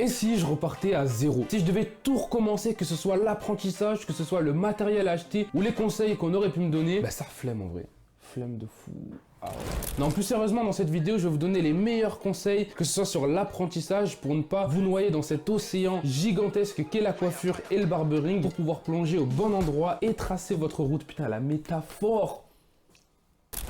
Et si je repartais à zéro? Si je devais tout recommencer, que ce soit l'apprentissage, que ce soit le matériel à acheter ou les conseils qu'on aurait pu me donner, bah ça flemme en vrai. Flemme de fou. Ah ouais. Non, plus sérieusement, dans cette vidéo, je vais vous donner les meilleurs conseils, que ce soit sur l'apprentissage, pour ne pas vous noyer dans cet océan gigantesque qu'est la coiffure et le barbering, pour pouvoir plonger au bon endroit et tracer votre route. Putain, la métaphore!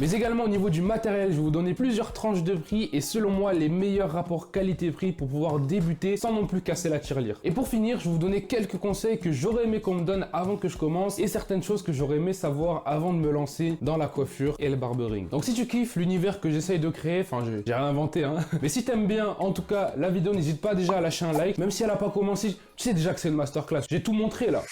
Mais également au niveau du matériel, je vais vous donner plusieurs tranches de prix et selon moi les meilleurs rapports qualité-prix pour pouvoir débuter sans non plus casser la tirelire. Et pour finir, je vais vous donner quelques conseils que j'aurais aimé qu'on me donne avant que je commence et certaines choses que j'aurais aimé savoir avant de me lancer dans la coiffure et le barbering. Donc si tu kiffes l'univers que j'essaye de créer, enfin j'ai rien inventé hein, mais si t'aimes bien en tout cas la vidéo, n'hésite pas déjà à lâcher un like, même si elle n'a pas commencé, tu sais déjà que c'est une masterclass, j'ai tout montré là.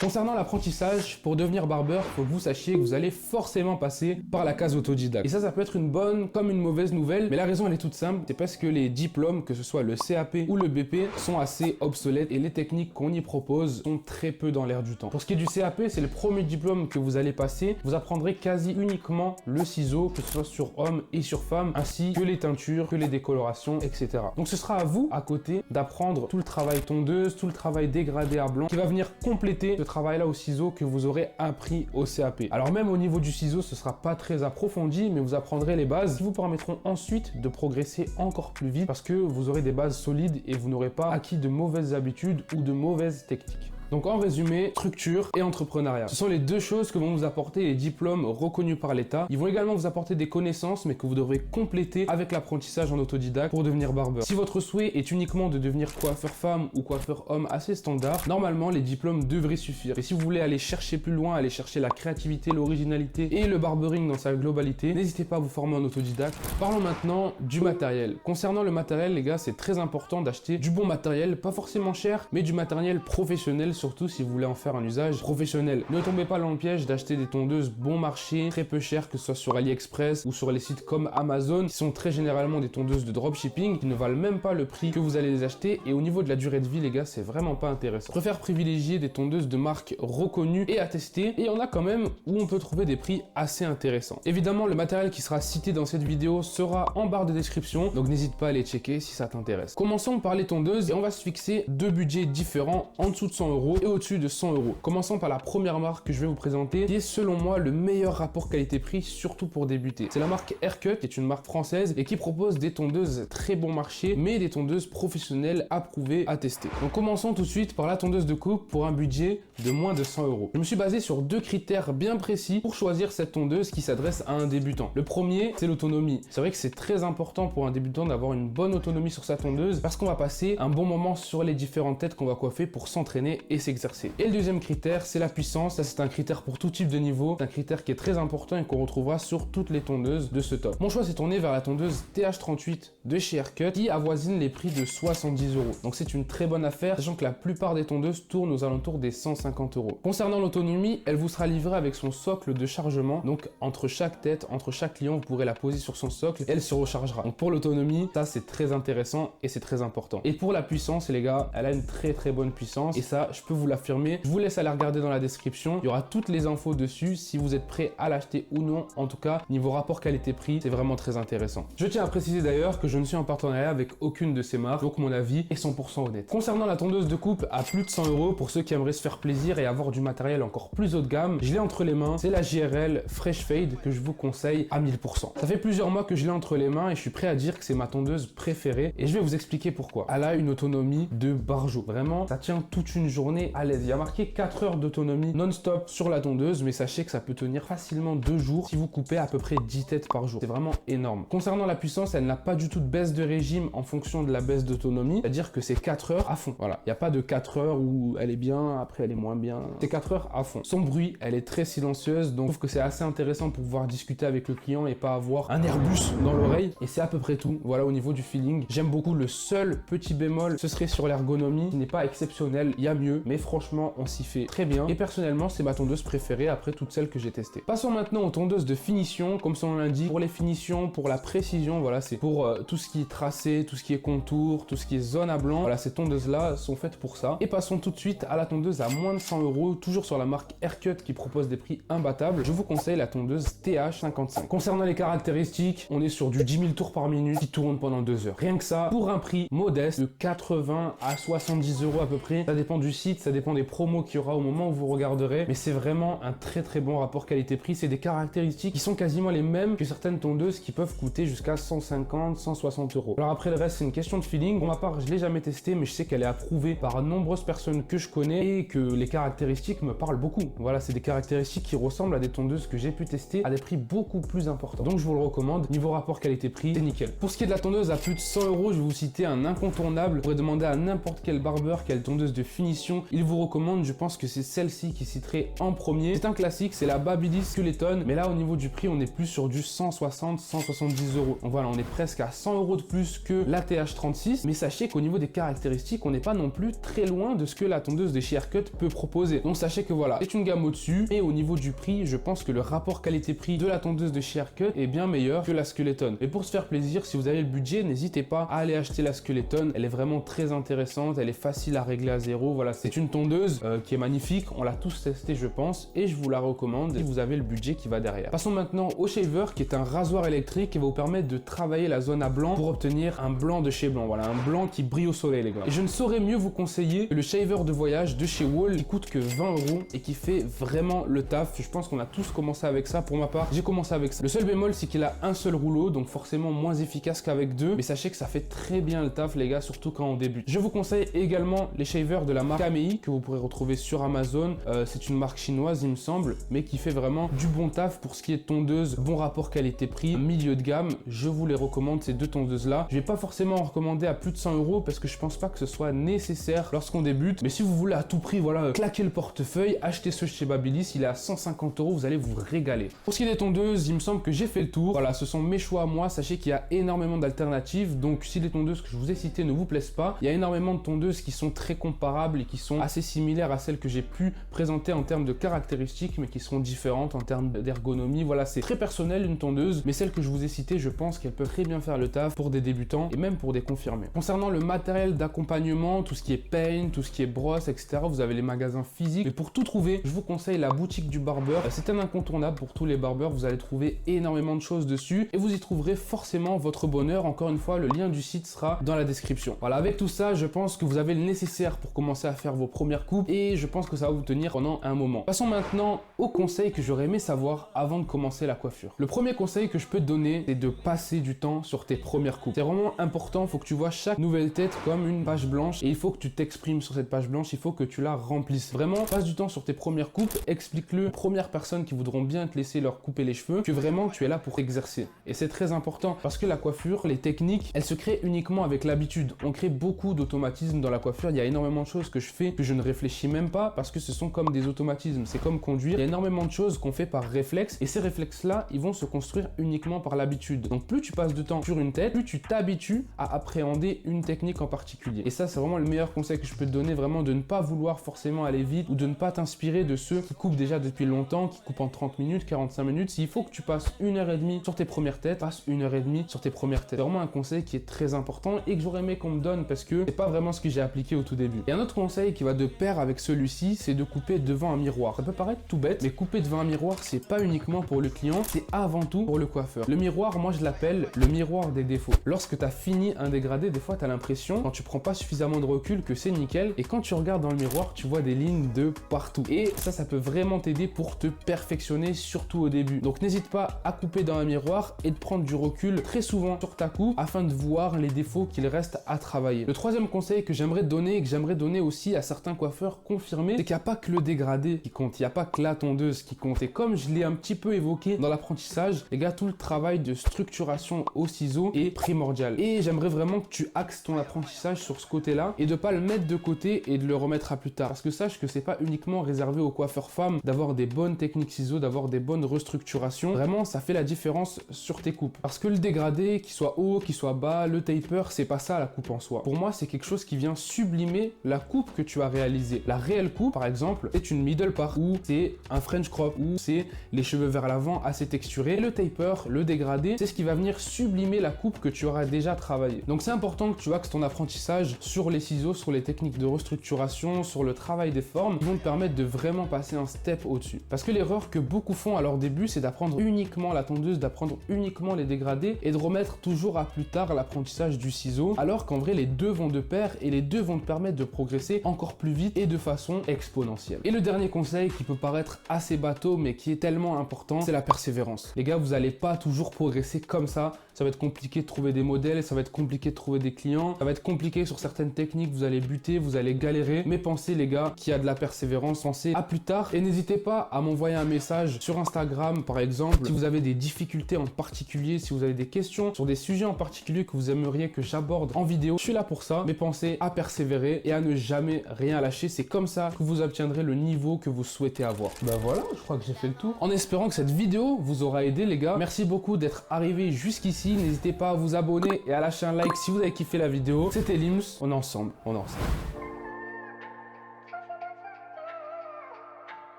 Concernant l'apprentissage, pour devenir barbeur, faut que vous sachiez que vous allez forcément passer par la case autodidacte. Et ça peut être une bonne comme une mauvaise nouvelle, mais la raison elle est toute simple, c'est parce que les diplômes, que ce soit le CAP ou le BP, sont assez obsolètes et les techniques qu'on y propose sont très peu dans l'air du temps. Pour ce qui est du CAP, c'est le premier diplôme que vous allez passer, vous apprendrez quasi uniquement le ciseau, que ce soit sur homme et sur femme, ainsi que les teintures, que les décolorations, etc. Donc ce sera à vous, à côté, d'apprendre tout le travail tondeuse, tout le travail dégradé à blanc, qui va venir compléter le travail là au ciseau que vous aurez appris au CAP. Alors même au niveau du ciseau, ce sera pas très approfondi, mais vous apprendrez les bases qui vous permettront ensuite de progresser encore plus vite parce que vous aurez des bases solides et vous n'aurez pas acquis de mauvaises habitudes ou de mauvaises techniques. Donc en résumé, structure et entrepreneuriat. Ce sont les deux choses que vont vous apporter les diplômes reconnus par l'État. Ils vont également vous apporter des connaissances, mais que vous devrez compléter avec l'apprentissage en autodidacte pour devenir barbeur. Si votre souhait est uniquement de devenir coiffeur femme ou coiffeur homme assez standard, normalement les diplômes devraient suffire. Et si vous voulez aller chercher plus loin, aller chercher la créativité, l'originalité et le barbering dans sa globalité, n'hésitez pas à vous former en autodidacte. Parlons maintenant du matériel. Concernant le matériel, les gars, c'est très important d'acheter du bon matériel, pas forcément cher, mais du matériel professionnel, surtout si vous voulez en faire un usage professionnel. Ne tombez pas dans le piège d'acheter des tondeuses bon marché, très peu chères, que ce soit sur AliExpress ou sur les sites comme Amazon, qui sont très généralement des tondeuses de dropshipping, qui ne valent même pas le prix que vous allez les acheter, et au niveau de la durée de vie, les gars, c'est vraiment pas intéressant. Je préfère privilégier des tondeuses de marque reconnues et attestées, et il y en a quand même où on peut trouver des prix assez intéressants. Évidemment, le matériel qui sera cité dans cette vidéo sera en barre de description, donc n'hésite pas à les checker si ça t'intéresse. Commençons par les tondeuses, et on va se fixer deux budgets différents, en dessous de 100 € et au-dessus de 100 €. Commençons par la première marque que je vais vous présenter, qui est selon moi le meilleur rapport qualité-prix, surtout pour débuter. C'est la marque Haircut, qui est une marque française et qui propose des tondeuses très bon marché, mais des tondeuses professionnelles approuvées, attestées. Donc commençons tout de suite par la tondeuse de coupe pour un budget de moins de 100 €. Je me suis basé sur deux critères bien précis pour choisir cette tondeuse qui s'adresse à un débutant. Le premier, c'est l'autonomie. C'est vrai que c'est très important pour un débutant d'avoir une bonne autonomie sur sa tondeuse parce qu'on va passer un bon moment sur les différentes têtes qu'on va coiffer pour s'entraîner et s'exercer. Et le deuxième critère, c'est la puissance. Ça, c'est un critère pour tout type de niveau. C'est un critère qui est très important et qu'on retrouvera sur toutes les tondeuses de ce top. Mon choix s'est tourné vers la tondeuse TH38 de chez Haircut qui avoisine les prix de 70 €. Donc c'est une très bonne affaire, sachant que la plupart des tondeuses tournent aux alentours des 150 €. Concernant l'autonomie, elle vous sera livrée avec son socle de chargement. Donc entre chaque tête, entre chaque client, vous pourrez la poser sur son socle et elle se rechargera. Donc pour l'autonomie, ça c'est très intéressant et c'est très important. Et pour la puissance, les gars, elle a une très bonne puissance et ça, je peux vous l'affirmer. Je vous laisse aller regarder dans la description. Il y aura toutes les infos dessus si vous êtes prêt à l'acheter ou non. En tout cas, niveau rapport qualité-prix, c'est vraiment très intéressant. Je tiens à préciser d'ailleurs que je ne suis en partenariat avec aucune de ces marques, donc mon avis est 100% honnête. Concernant la tondeuse de coupe à plus de 100 € pour ceux qui aimeraient se faire plaisir et avoir du matériel encore plus haut de gamme, je l'ai entre les mains. C'est la JRL Fresh Fade que je vous conseille à 1000%. Ça fait plusieurs mois que je l'ai entre les mains et je suis prêt à dire que c'est ma tondeuse préférée et je vais vous expliquer pourquoi. Elle a une autonomie de barjo. Vraiment, ça tient toute une journée à l'aise. Il y a marqué 4 heures d'autonomie non-stop sur la tondeuse, mais sachez que ça peut tenir facilement 2 jours si vous coupez à peu près 10 têtes par jour. C'est vraiment énorme. Concernant la puissance, elle n'a pas du tout de baisse de régime en fonction de la baisse d'autonomie, c'est-à-dire que c'est 4 heures à fond. Voilà, il n'y a pas de 4 heures où elle est bien, après elle est moins bien. C'est 4 heures à fond. Son bruit, elle est très silencieuse, donc je trouve que c'est assez intéressant pour pouvoir discuter avec le client et pas avoir un Airbus dans l'oreille. Et c'est à peu près tout. Voilà, au niveau du feeling, j'aime beaucoup. Le seul petit bémol, ce serait sur l'ergonomie, qui n'est pas exceptionnel. Il y a mieux, mais franchement, on s'y fait très bien. Et personnellement, c'est ma tondeuse préférée après toutes celles que j'ai testées. Passons maintenant aux tondeuses de finition, comme son nom l'indique, pour les finitions, pour la précision, voilà, c'est pour tout ce qui est tracé, tout ce qui est contour, tout ce qui est zone à blanc. Voilà, ces tondeuses-là sont faites pour ça. Et passons tout de suite à la tondeuse à moins de 100 €, toujours sur la marque Aircut qui propose des prix imbattables. Je vous conseille la tondeuse TH55. Concernant les caractéristiques, on est sur du 10 000 tours par minute qui tourne pendant 2 heures. Rien que ça, pour un prix modeste de 80 à 70 € à peu près. Ça dépend du site, ça dépend des promos qu'il y aura au moment où vous regarderez. Mais c'est vraiment un très bon rapport qualité-prix. C'est des caractéristiques qui sont quasiment les mêmes que certaines tondeuses qui peuvent coûter jusqu'à 150, 160 €. Alors après le reste, c'est une question de feeling. Pour ma part, je l'ai jamais testé, mais je sais qu'elle est approuvée par nombreuses personnes que je connais et que les caractéristiques me parlent beaucoup. Voilà, c'est des caractéristiques qui ressemblent à des tondeuses que j'ai pu tester à des prix beaucoup plus importants. Donc je vous le recommande. Niveau rapport qualité-prix, c'est nickel. Pour ce qui est de la tondeuse à plus de 100 €, je vais vous citer un incontournable. Vous pourrez demander à n'importe quel barbeur, quelle tondeuse de finition il vous recommande. Je pense que c'est celle-ci qui citerait en premier. C'est un classique, c'est la Babyliss Skeleton. Mais là, au niveau du prix, on est plus sur du 160, 170 €. Donc voilà, on est presque à 100 € de plus que la TH36. Mais sachez qu'au niveau des caractéristiques, on n'est pas non plus très loin de ce que la tondeuse de chez Aircut peut proposer. Donc sachez que voilà, c'est une gamme au-dessus. Et au niveau du prix, je pense que le rapport qualité-prix de la tondeuse de chez Aircut est bien meilleur que la Skeleton. Et pour se faire plaisir, si vous avez le budget, n'hésitez pas à aller acheter la Skeleton. Elle est vraiment très intéressante, elle est facile à régler à zéro. Voilà, c'est une tondeuse qui est magnifique. On l'a tous testé, je pense, et je vous la recommande si vous avez le budget qui va derrière. Passons maintenant au shaver, qui est un rasoir électrique qui va vous permettre de travailler la zone à blanc pour obtenir un blanc de chez blanc. Voilà, un blanc qui brille au soleil, les gars. Et je ne saurais mieux vous conseiller que le shaver de voyage de chez Wahl qui coûte que 20 € et qui fait vraiment le taf. Je pense qu'on a tous commencé avec ça. Pour ma part, j'ai commencé avec ça. Le seul bémol, c'est qu'il a un seul rouleau, donc forcément moins efficace qu'avec deux. Mais sachez que ça fait très bien le taf, les gars, surtout quand on débute. Je vous conseille également les shavers de la marque Kamei que vous pourrez retrouver sur Amazon. C'est une marque chinoise, il me semble, mais qui fait vraiment du bon taf pour ce qui est tondeuse, bon rapport qualité-prix, milieu de gamme. Je vous les recommande, ces deux tondeuses-là. Je vais pas forcément en recommander à plus de 100 € parce que je pense pas que ce soit nécessaire lorsqu'on débute. Mais si vous voulez à tout prix, voilà, claquer le portefeuille, achetez ce chez Babyliss, il est à 150 €, vous allez vous régaler. Pour ce qui est des tondeuses, il me semble que j'ai fait le tour. Voilà, ce sont mes choix à moi. Sachez qu'il y a énormément d'alternatives. Donc si les tondeuses que je vous ai citées ne vous plaisent pas, il y a énormément de tondeuses qui sont très comparables et qui sont assez similaires à celles que j'ai pu présenter en termes de caractéristiques, mais qui seront différentes en termes d'ergonomie. Voilà, c'est très personnel une tondeuse, mais celles que je vous ai citées, je pense qu'elles peuvent très bien faire le taf pour des débutants et même pour des confirmés. Concernant le matériel d'accompagnement, tout ce qui est paint, tout ce qui est brosse, etc., vous avez les magasins physiques. Mais pour tout trouver, je vous conseille la boutique du barbeur. C'est un incontournable pour tous les barbeurs. Vous allez trouver énormément de choses dessus et vous y trouverez forcément votre bonheur. Encore une fois, le lien du site sera dans la description. Voilà, avec tout ça, je pense que vous avez le nécessaire pour commencer à faire vos premières coupes et je pense que ça va vous tenir pendant un moment. Passons maintenant aux conseils que j'aurais aimé savoir avant de commencer la coiffure. Le premier conseil que je peux te donner, c'est de passer du temps sur tes premières coupes. C'est vraiment important, il faut que tu vois chaque nouvelle tête comme une page blanche et il faut que tu t'exprimes sur cette page blanche, il faut que tu la remplisses. Vraiment, passe du temps sur tes premières coupes, explique-le aux premières personnes qui voudront bien te laisser leur couper les cheveux, que vraiment tu es là pour exercer. Et c'est très important parce que la coiffure, les techniques, elles se créent uniquement avec l'habitude. On crée beaucoup d'automatismes dans la coiffure, il y a énormément de choses que je fais que je ne réfléchis même pas parce que ce sont comme des automatismes, c'est comme conduire. Il y a énormément de choses qu'on fait par réflexe et ces réflexes-là, ils vont se construire uniquement par l'habitude. Donc plus tu passes de temps sur une tête, plus tu t'habitues à appréhender une technique en particulier. Et ça, c'est vraiment le meilleur conseil que je peux te donner, vraiment de ne pas vouloir forcément aller vite ou de ne pas t'inspirer de ceux qui coupent déjà depuis longtemps, qui coupent en 30 minutes, 45 minutes. S'il faut que tu passes 1h30 sur tes premières têtes, passe 1h30 sur tes premières têtes. C'est vraiment un conseil qui est très important et que j'aurais aimé qu'on me donne parce que c'est pas vraiment ce que j'ai appliqué au tout début. Et un autre conseil qui va de pair avec celui-ci, c'est de couper devant un miroir. Ça peut paraître tout bête, mais couper devant un miroir, c'est pas uniquement pour le client, c'est avant tout pour le coiffeur. Le miroir, moi je l'appelle le miroir des défauts. Lorsque tu as fini un dégradé, des fois tu as l'impression, quand tu prends pas suffisamment de recul, que c'est nickel et quand tu regardes dans le miroir, tu vois des lignes de partout. Et ça peut vraiment t'aider pour te perfectionner, surtout au début. Donc n'hésite pas à couper dans un miroir et de prendre du recul très souvent sur ta coupe afin de voir les défauts qu'il reste à travailler. Le troisième conseil que j'aimerais te donner et que j'aimerais donner aussi à certains coiffeurs confirmés, c'est qu'il n'y a pas que le dégradé qui compte, il n'y a pas que la tondeuse qui compte. Et comme je l'ai un petit peu évoqué dans l'apprentissage, les gars, tout le travail de structuration au ciseau est primordial. Et j'aimerais vraiment que tu axes ton apprentissage sur ce côté-là et de pas le mettre de côté et de le remettre à plus tard. Parce que sache que c'est pas uniquement réservé aux coiffeurs femmes d'avoir des bonnes techniques ciseaux, d'avoir des bonnes restructurations. Vraiment, ça fait la différence sur tes coupes. Parce que le dégradé, qu'il soit haut, qu'il soit bas, le taper, c'est pas ça la coupe en soi. Pour moi, c'est quelque chose qui vient sublimer la coupe que tu as réalisé. La réelle coupe, par exemple, c'est une middle part, ou c'est un French crop, ou c'est les cheveux vers l'avant assez texturés. Et le taper, le dégradé, c'est ce qui va venir sublimer la coupe que tu auras déjà travaillée. Donc c'est important que tu axes ton apprentissage sur les ciseaux, sur les techniques de restructuration, sur le travail des formes, qui vont te permettre de vraiment passer un step au-dessus. Parce que l'erreur que beaucoup font à leur début, c'est d'apprendre uniquement la tondeuse, d'apprendre uniquement les dégradés et de remettre toujours à plus tard l'apprentissage du ciseau, alors qu'en vrai les deux vont de pair et les deux vont te permettre de progresser encore plus vite et de façon exponentielle. Et le dernier conseil qui peut paraître assez bateau mais qui est tellement important, c'est la persévérance. Les gars, vous n'allez pas toujours progresser comme ça va être compliqué de trouver des modèles, ça va être compliqué de trouver des clients, ça va être compliqué sur certaines techniques, vous allez buter, vous allez galérer, mais pensez les gars qu'il y a de la persévérance, pensez à plus tard et n'hésitez pas à m'envoyer un message sur Instagram par exemple si vous avez des difficultés en particulier, si vous avez des questions sur des sujets en particulier que vous aimeriez que j'aborde en vidéo, je suis là pour ça, mais pensez à persévérer et à ne jamais rien lâcher, c'est comme ça que vous obtiendrez le niveau que vous souhaitez avoir. Ben voilà, je crois que j'ai fait le tour. En espérant que cette vidéo vous aura aidé les gars, merci beaucoup d'être arrivé jusqu'ici. N'hésitez pas à vous abonner et à lâcher un like si vous avez kiffé la vidéo. C'était Lims, on est ensemble, on est ensemble.